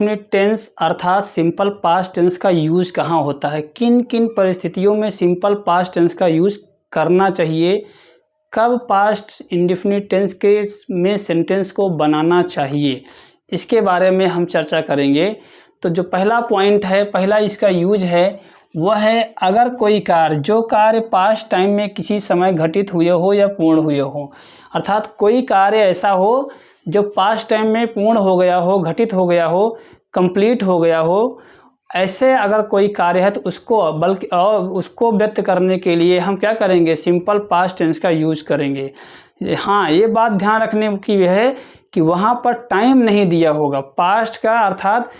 Indefinite tense अर्थात simple past tense का use कहाँ होता है, किन किन परिस्थितियों में सिंपल पास्ट टेंस का यूज़ करना चाहिए, कब पास्ट इंडेफिनिट टेंस के में सेंटेंस को बनाना चाहिए, इसके बारे में हम चर्चा करेंगे। तो जो पहला पॉइंट है, पहला इसका यूज है वह है अगर कोई कार्य, जो कार्य पास्ट टाइम में किसी समय घटित हुए हो या पूर्ण हुए हो, अर्थात कोई कार्य ऐसा हो जो पास्ट टाइम में पूर्ण हो गया हो, घटित हो गया हो, कंप्लीट हो गया हो, ऐसे अगर कोई कार्य है तो उसको बल्कि और उसको व्यक्त करने के लिए हम क्या करेंगे, सिंपल पास्ट टेंस का यूज करेंगे। हाँ, ये बात ध्यान रखने की है कि वहाँ पर टाइम नहीं दिया होगा पास्ट का, अर्थात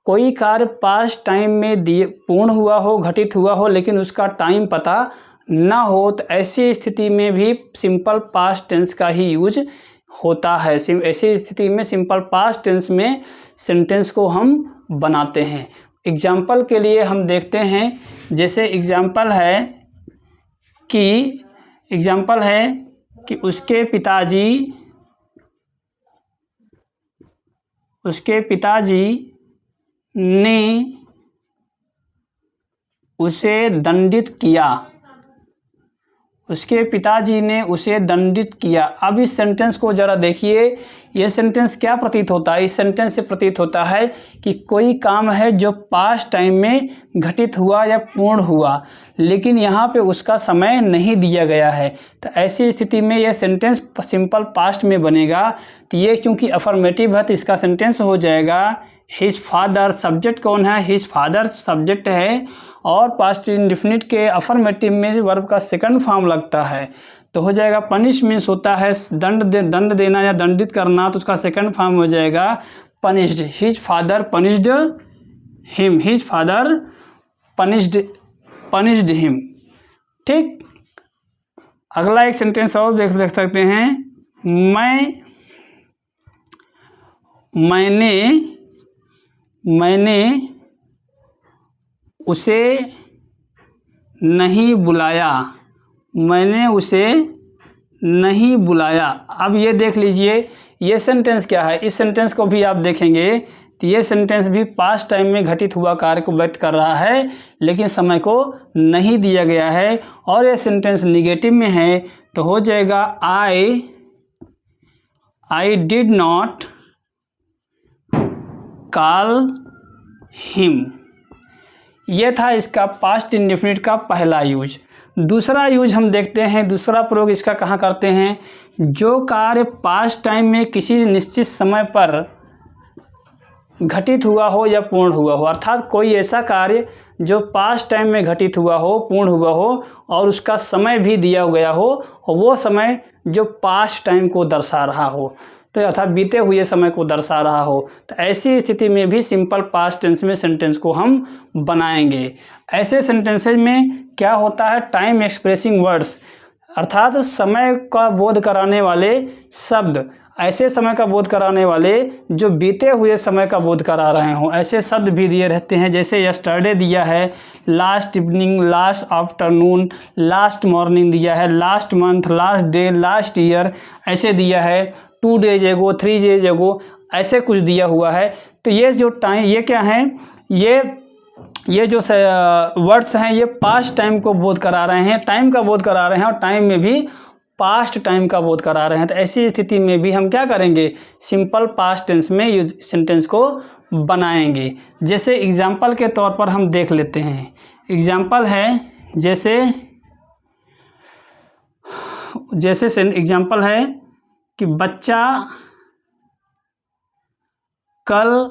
कोई कार्य पास्ट टाइम में पूर्ण हुआ हो, घटित हुआ हो, लेकिन उसका टाइम पता ना हो, तो ऐसी स्थिति में भी सिंपल पास्ट टेंस का ही यूज होता है। ऐसी स्थिति में सिंपल पास्ट टेंस में सेंटेंस को हम बनाते हैं। एग्जाम्पल के लिए हम देखते हैं, जैसे एग्जाम्पल है कि उसके पिताजी ने उसे दंडित किया। उसके पिताजी ने उसे दंडित किया। अब इस सेंटेंस को ज़रा देखिए, ये सेंटेंस क्या प्रतीत होता है, इस सेंटेंस से प्रतीत होता है कि कोई काम है जो पास्ट टाइम में घटित हुआ या पूर्ण हुआ, लेकिन यहाँ पे उसका समय नहीं दिया गया है। तो ऐसी स्थिति में यह सेंटेंस सिंपल पास्ट में बनेगा। तो ये चूँकि अफर्मेटिव है तो इसका सेंटेंस हो जाएगा हिज फादर। सब्जेक्ट कौन है, हिज फादर सब्जेक्ट है, और पास्ट इंडेफिनिट के अफर्मेटिव में वर्ब का सेकंड फॉर्म लगता है तो हो जाएगा पनिश मीन्स होता है दंड देना या दंडित करना, तो उसका सेकंड फॉर्म हो जाएगा punished. His father punished him, his father punished him. ठीक, अगला एक सेंटेंस और देख सकते हैं, मैंने उसे नहीं बुलाया। मैंने उसे नहीं बुलाया। अब ये देख लीजिए, ये सेंटेंस क्या है, इस सेंटेंस को भी आप देखेंगे तो ये सेंटेंस भी पास्ट टाइम में घटित हुआ कार्य को व्यक्त कर रहा है, लेकिन समय को नहीं दिया गया है, और ये सेंटेंस निगेटिव में है तो हो जाएगा I did not call him. ये था इसका पास्ट इंडेफिनिट का पहला यूज। दूसरा यूज हम देखते हैं, दूसरा प्रयोग इसका कहाँ करते हैं, जो कार्य पास्ट टाइम में किसी निश्चित समय पर घटित हुआ हो या पूर्ण हुआ हो, अर्थात कोई ऐसा कार्य जो पास्ट टाइम में घटित हुआ हो, पूर्ण हुआ हो, और उसका समय भी दिया गया हो, और वो समय जो पास्ट टाइम को दर्शा रहा हो, तो अर्थात बीते हुए समय को दर्शा रहा हो, तो ऐसी स्थिति में भी सिंपल पास्ट टेंस में सेंटेंस को हम बनाएंगे। ऐसे सेंटेंसेज में क्या होता है, टाइम एक्सप्रेसिंग वर्ड्स, अर्थात समय का बोध कराने वाले शब्द, ऐसे समय का बोध कराने वाले जो बीते हुए समय का बोध करा रहे हों, ऐसे शब्द भी दिए रहते हैं। जैसे यस्टरडे दिया है, last evening, last afternoon, last morning दिया है, last month, last day, last year ऐसे दिया है, 2 days एगो, 3 days एगो, ऐसे कुछ दिया हुआ है। तो ये जो टाइम, ये क्या है, ये जो वर्ड्स हैं ये पास्ट टाइम को बोध करा रहे हैं, टाइम का बोध करा रहे हैं, और टाइम में भी पास्ट टाइम का बोध करा रहे हैं। तो ऐसी स्थिति में भी हम क्या करेंगे, सिंपल पास्ट टेंस में सेंटेंस को बनाएंगे। जैसे एग्जाम्पल के तौर पर हम देख लेते हैं, एग्जाम्पल है जैसे एग्जाम्पल है कि बच्चा कल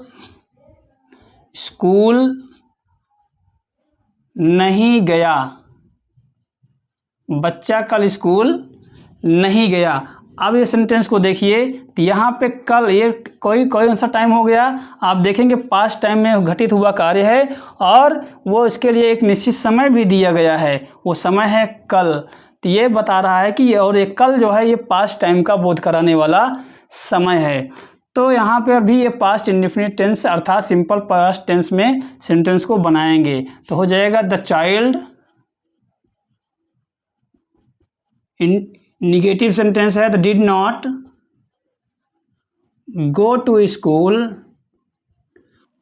स्कूल नहीं गया। बच्चा कल स्कूल नहीं गया। अब ये सेंटेंस को देखिए, तो यहाँ पे कल, ये कोई सा टाइम हो गया, आप देखेंगे पास्ट टाइम में घटित हुआ कार्य है, और वो इसके लिए एक निश्चित समय भी दिया गया है, वो समय है कल। तो ये बता रहा है कि और ये कल जो है ये पास्ट टाइम का बोध कराने वाला समय है। तो यहाँ पर भी ये पास्ट इंडेफिनिट टेंस अर्थात सिंपल पास्ट टेंस में सेंटेंस को बनाएंगे। तो हो जाएगा द चाइल्ड, निगेटिव सेंटेंस है, the did not go to school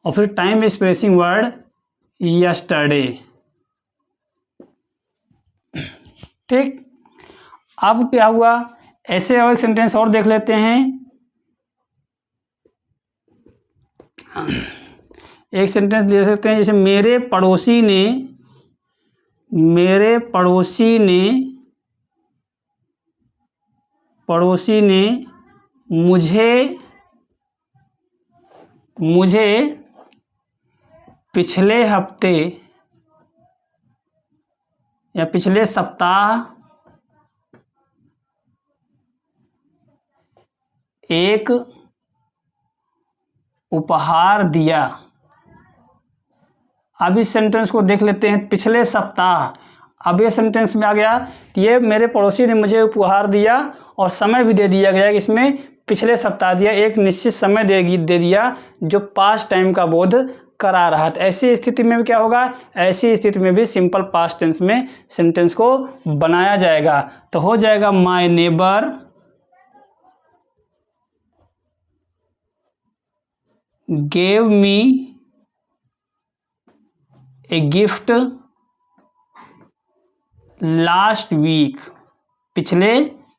और फिर टाइम स्पेसिंग वर्ड यस्टरडे। ठीक, अब क्या हुआ, ऐसे और एक सेंटेंस और देख लेते हैं। एक सेंटेंस देख सकते हैं, जैसे मेरे पड़ोसी ने मुझे पिछले हफ्ते या पिछले सप्ताह एक उपहार दिया। अब इस सेंटेंस को देख लेते हैं, पिछले सप्ताह। अब ये सेंटेंस में आ गया कि ये मेरे पड़ोसी ने मुझे उपहार दिया और समय भी दे दिया गया कि इसमें पिछले सप्ताह दिया, एक निश्चित समय दे दिया जो पास्ट टाइम का बोध करा रहा था। ऐसी स्थिति में भी क्या होगा, ऐसी स्थिति में भी सिंपल पास्ट टेंस में सेंटेंस को बनाया जाएगा। तो हो जाएगा my neighbour gave me a gift last week, पिछले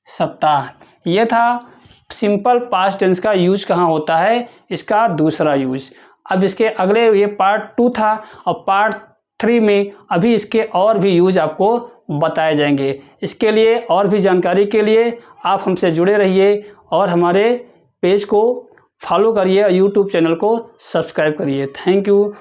सप्ताह। यह था सिंपल पास्ट टेंस का यूज कहाँ होता है, इसका दूसरा यूज। अब इसके अगले, ये पार्ट 2 था और पार्ट 3 में अभी इसके और भी यूज आपको बताए जाएंगे। इसके लिए और भी जानकारी के लिए आप हमसे जुड़े रहिए और हमारे पेज को फॉलो करिए और यूट्यूब चैनल को सब्सक्राइब करिए। Thank you.